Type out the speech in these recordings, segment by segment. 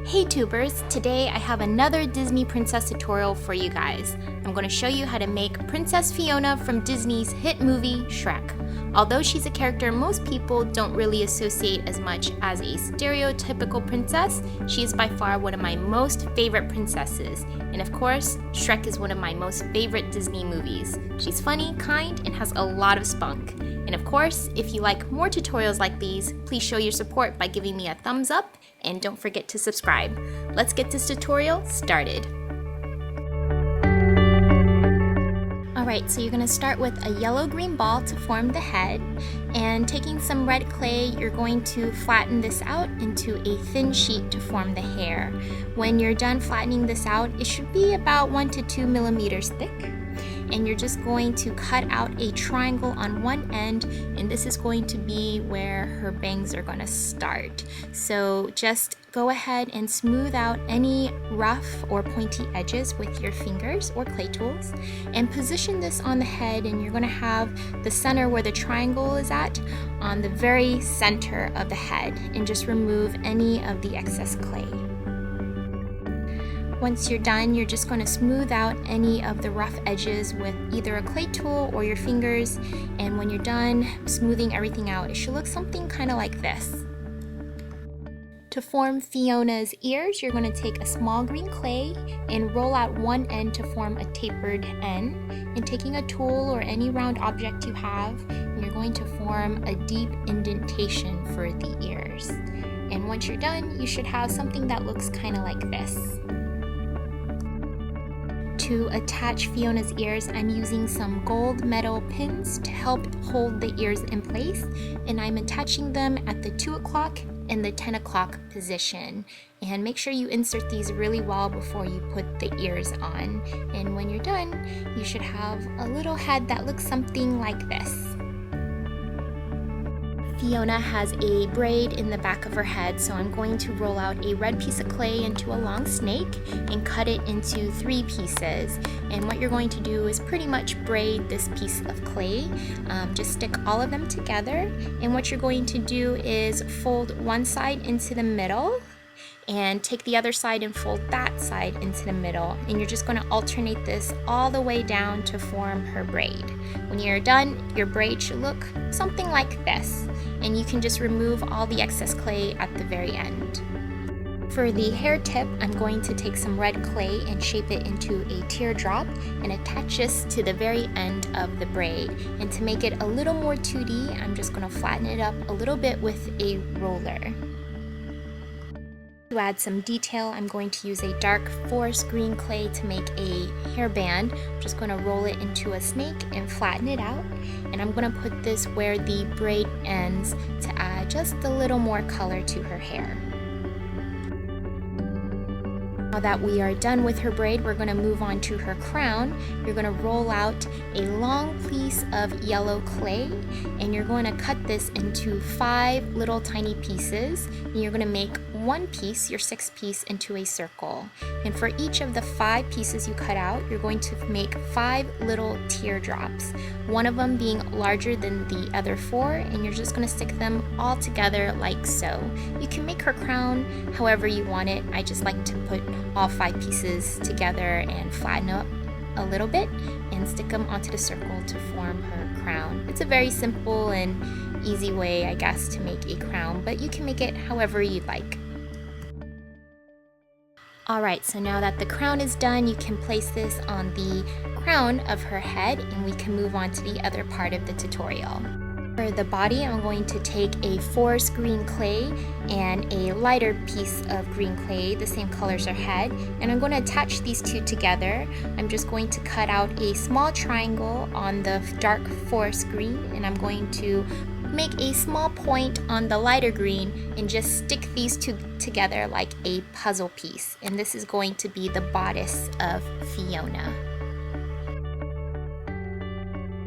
Hey tubers, today I have another Disney princess tutorial for you guys. I'm going to show you how to make Princess Fiona from Disney's hit movie Shrek. Although she's a character most people don't really associate as much as a stereotypical princess, she is by far one of my most favorite princesses. And of course, Shrek is one of my most favorite Disney movies. She's funny, kind, and has a lot of spunk. And of course, if you like more tutorials like these, please show your support by giving me a thumbs up and don't forget to subscribe. Let's get this tutorial started. Alright, so you're going to start with a yellow-green ball to form the head, and taking some red clay, you're going to flatten this out into a thin sheet to form the hair. When you're done flattening this out, it should be about 1 to 2 millimeters thick. And you're just going to cut out a triangle on one end, and this is going to be where her bangs are going to start. So just go ahead and smooth out any rough or pointy edges with your fingers or clay tools, and position this on the head, and you're going to have the center where the triangle is at on the very center of the head, and just remove any of the excess clay. Once you're done, you're just going to smooth out any of the rough edges with either a clay tool or your fingers, and when you're done smoothing everything out, it should look something kind of like this. To form Fiona's ears, you're going to take a small green clay and roll out one end to form a tapered end, and taking a tool or any round object you have, you're going to form a deep indentation for the ears. And once you're done, you should have something that looks kind of like this. To attach Fiona's ears, I'm using some gold metal pins to help hold the ears in place, and I'm attaching them at the 2 o'clock and the 10 o'clock position. And make sure you insert these really well before you put the ears on. And when you're done, you should have a little head that looks something like this. Fiona has a braid in the back of her head, so I'm going to roll out a red piece of clay into a long snake and cut it into 3 pieces. And what you're going to do is pretty much braid this piece of clay. Just stick all of them together, and what you're going to do is fold one side into the middle and take the other side and fold that side into the middle, and you're just going to alternate this all the way down to form her braid. When you're done, your braid should look something like this, and you can just remove all the excess clay at the very end. For the hair tip, I'm going to take some red clay and shape it into a teardrop and attach this to the very end of the braid. And to make it a little more 2D, I'm just going to flatten it up a little bit with a roller. To add some detail, I'm going to use a dark forest green clay to make a hairband. I'm just going to roll it into a snake and flatten it out. And I'm going to put this where the braid ends to add just a little more color to her hair. Now that we are done with her braid, we're going to move on to her crown. You're going to roll out a long piece of yellow clay, and you're going to cut this into 5 little tiny pieces, and you're going to make one piece, your 6th piece, into a circle. And for each of the 5 pieces you cut out, you're going to make 5 little teardrops, one of them being larger than the other 4, and you're just going to stick them all together like so. You can make her crown however you want it. I just like to put all 5 pieces together and flatten up a little bit and stick them onto the circle to form her crown. It's a very simple and easy way, I guess, to make a crown, but you can make it however you'd like. Alright, so now that the crown is done, you can place this on the crown of her head, and we can move on to the other part of the tutorial. For the body, I'm going to take a forest green clay and a lighter piece of green clay, the same color as her head, and I'm going to attach these two together. I'm just going to cut out a small triangle on the dark forest green, and I'm going to make a small point on the lighter green and just stick these two together like a puzzle piece. And this is going to be the bodice of Fiona.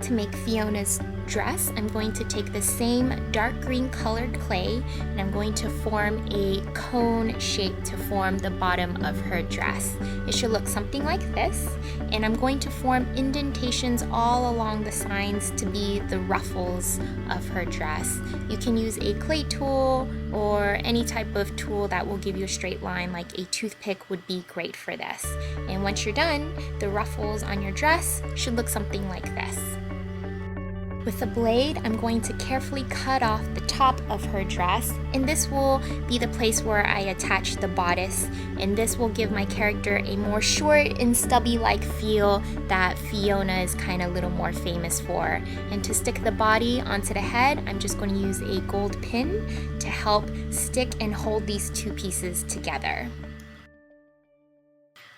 to make Fiona's dress, I'm going to take the same dark green colored clay and I'm going to form a cone shape to form the bottom of her dress. It should look something like this, and I'm going to form indentations all along the sides to be the ruffles of her dress. You can use a clay tool or any type of tool that will give you a straight line, like a toothpick would be great for this. And once you're done, the ruffles on your dress should look something like this. With a blade, I'm going to carefully cut off the top of her dress, and this will be the place where I attach the bodice, and this will give my character a more short and stubby-like feel that Fiona is kind of a little more famous for. And to stick the body onto the head, I'm just going to use a gold pin to help stick and hold these two pieces together.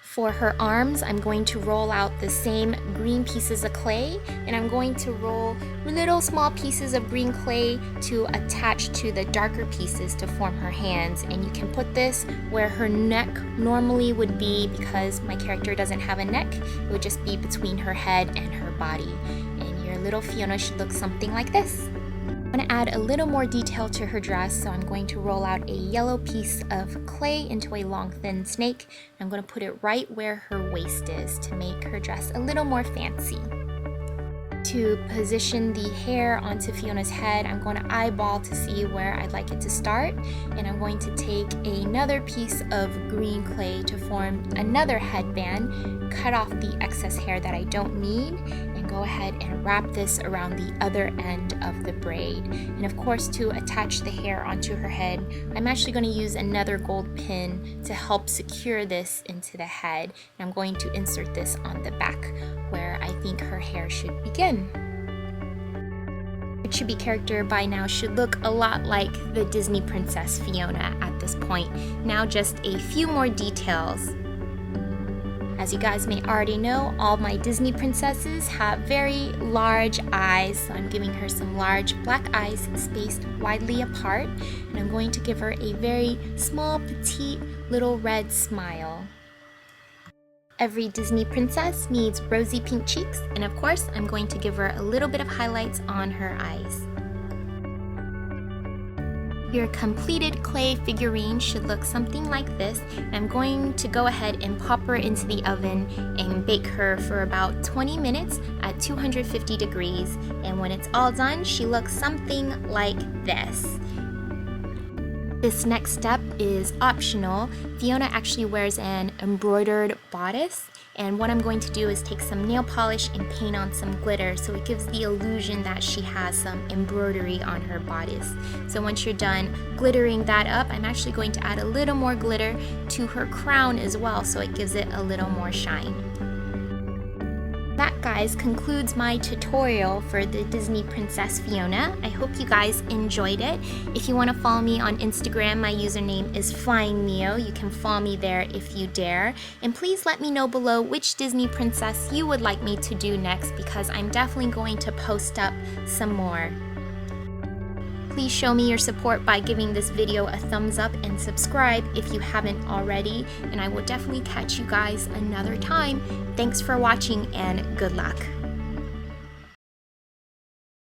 For her arms, I'm going to roll out the same green pieces of clay, and I'm going to roll little small pieces of green clay to attach to the darker pieces to form her hands. And you can put this where her neck normally would be, because my character doesn't have a neck. It would just be between her head and her body. And your little Fiona should look something like this. I'm going to add a little more detail to her dress, so I'm going to roll out a yellow piece of clay into a long thin snake. I'm going to put it right where her waist is to make her dress a little more fancy. To position the hair onto Fiona's head, I'm going to eyeball to see where I'd like it to start, and I'm going to take another piece of green clay to form another headband, cut off the excess hair that I don't need, and go ahead and wrap this around the other end of the braid. And of course, to attach the hair onto her head, I'm actually going to use another gold pin to help secure this into the head. And I'm going to insert this on the back where I think her hair should begin. Her chibi character by now should look a lot like the Disney princess Fiona at this point. Now just a few more details. As you guys may already know, all my Disney princesses have very large eyes, so I'm giving her some large black eyes spaced widely apart, and I'm going to give her a very small, petite, little red smile. Every Disney princess needs rosy pink cheeks, and of course, I'm going to give her a little bit of highlights on her eyes. Your completed clay figurine should look something like this. I'm going to go ahead and pop her into the oven and bake her for about 20 minutes at 250 degrees. And when it's all done, she looks something like this. This next step is optional. Fiona actually wears an embroidered bodice, and what I'm going to do is take some nail polish and paint on some glitter so it gives the illusion that she has some embroidery on her bodice. So once you're done glittering that up, I'm actually going to add a little more glitter to her crown as well, so it gives it a little more shine. That, guys, concludes my tutorial for the Disney Princess Fiona. I hope you guys enjoyed it. If you want to follow me on Instagram, my username is FlyingNeo. You can follow me there if you dare. And please let me know below which Disney princess you would like me to do next, because I'm definitely going to post up some more. Please show me your support by giving this video a thumbs up and subscribe if you haven't already, and I will definitely catch you guys another time. Thanks for watching and good luck.